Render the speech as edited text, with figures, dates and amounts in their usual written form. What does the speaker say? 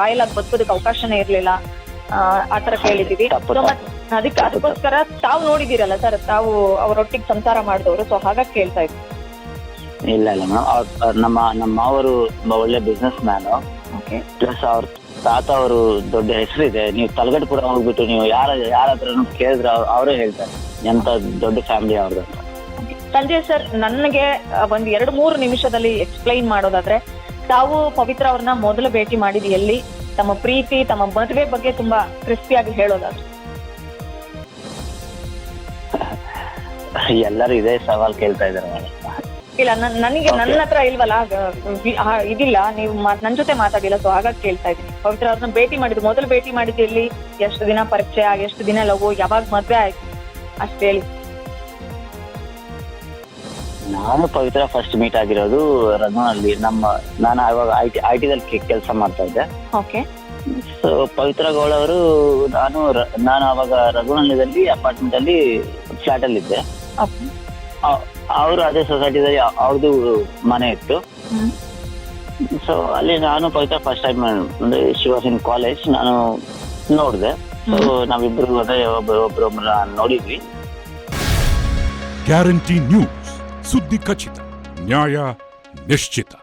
Royal ಆಗಿ ಬದುಕೋದಕ್ಕೆ ಅವಕಾಶನೇ ಇರ್ಲಿಲ್ಲ, ಆತರ ಕೇಳಿದೀವಿ. ಅದಕ್ಕೋಸ್ಕರ ತಾವು ನೋಡಿದೀರಲ್ಲ ಸರ್, ತಾವು ಅವರೊಟ್ಟಿಗೆ ಸಂಸಾರ ಮಾಡಿದವರು, ಸೊ ಹಾಗಾಗಿ ಕೇಳ್ತಾ ಇದ್ವಿ. ಇಲ್ಲ ನಮ್ಮ ಮಾವರು ಒಳ್ಳೆ ಬಿಸ್ನೆಸ್ ಮ್ಯಾನ್, ಪ್ಲಸ್ ಅವ್ರ ತಾತ ಅವರು ದೊಡ್ಡ ಹೆಸರಿದೆ. ನೀವು ತಲಗಟ್ಟಪುರ ಹೋಗ್ಬಿಟ್ಟು ನೀವು ಯಾರ ಹತ್ರನು ಕೇಳಿದ್ರೆ ಅವರೇ ಹೇಳ್ತಾರೆ ಎಂತ ದೊಡ್ಡ ಫ್ಯಾಮಿಲಿ ಅವ್ರದ್ದು. ಸಂಜಯ್ ಸರ್, ನನಗೆ ಒಂದ್ 2-3 ನಿಮಿಷದಲ್ಲಿ ಎಕ್ಸ್ಪ್ಲೈನ್ ಮಾಡೋದಾದ್ರೆ, ತಾವು ಪವಿತ್ರ ಅವ್ರನ್ನ ಮೊದಲು ಭೇಟಿ ಮಾಡಿದ ಎಲ್ಲಿ, ತಮ್ಮ ಪ್ರೀತಿ ತಮ್ಮ ಮದುವೆ ಬಗ್ಗೆ ತುಂಬಾ ಕ್ರಿಸ್ಪಿಯಾಗಿ ಹೇಳೋದಾದ್ರೆ. ಎಲ್ಲರೂ ಇದೇ ಸವಾಲ್ ಕೇಳ್ತಾ ಇದಾರೆ. ಇಲ್ಲ, ನನಗೆ ನನ್ನ ಹತ್ರ ಇಲ್ವಲ್ಲ ಇದಿಲ್ಲ, ನೀವು ನನ್ನ ಜೊತೆ ಮಾತಾಡಿಲ್ಲ, ಸೊ ಹಾಗಾಗಿ ಕೇಳ್ತಾ ಇದ್ದೀನಿ. ಪವಿತ್ರ ಅವ್ರನ್ನ ಮೊದಲು ಭೇಟಿ ಮಾಡಿದ್ದು ಎಲ್ಲಿ, ಎಷ್ಟು ದಿನ ಪರಿಚಯ, ಎಷ್ಟು ದಿನ ಲವ್, ಯಾವಾಗ ಮದ್ವೆ ಆಯ್ತು ಅಷ್ಟು ಹೇಳಿ. ನಾನು ಪವಿತ್ರ ಫಸ್ಟ್ ಮೀಟ್ ಆಗಿರೋದು ರಘುನಲ್ಲಿ. ನಾನು ಅವಾಗ ಐ ಟಿದಲ್ಲಿ ಕೆಲಸ ಮಾಡ್ತಾ ಇದ್ದೆ. ಓಕೆ. ಸೊ ಪವಿತ್ರ ಗೌಡ ಅವರು ನಾನು ಅವಾಗ ರಘುನಲ್ಲಿದಲ್ಲಿ ಅಪಾರ್ಟ್ಮೆಂಟ್ ಅಲ್ಲಿ ಫ್ಲಾಟ್ ಅಲ್ಲಿ ಇದ್ದೆ. ಅವರು ಅದೇ ಸೊಸೈಟಿದಲ್ಲಿ ಅವ್ರದ್ದು ಮನೆ ಇತ್ತು. ಸೊ ಅಲ್ಲಿ ನಾನು ಪವಿತ್ರ ಫಸ್ಟ್ ಟೈಮ್ ಅಂದ್ರೆ ಶಿ ವಾಸ್ ಇನ್ ಕಾಲೇಜ್, ನಾನು ನೋಡಿದೆ. ಸೊ ನಾವಿಬ್ರು ಅದೇ ಒಬ್ಬರೊಬ್ಬರ ನೋಡಿದ್ವಿ. ಗ್ಯಾರಂಟಿ ನ್ಯೂಸ್, ಸುದ್ದಿ ಖಚಿತ, ನ್ಯಾಯ ನಿಶ್ಚಿತ.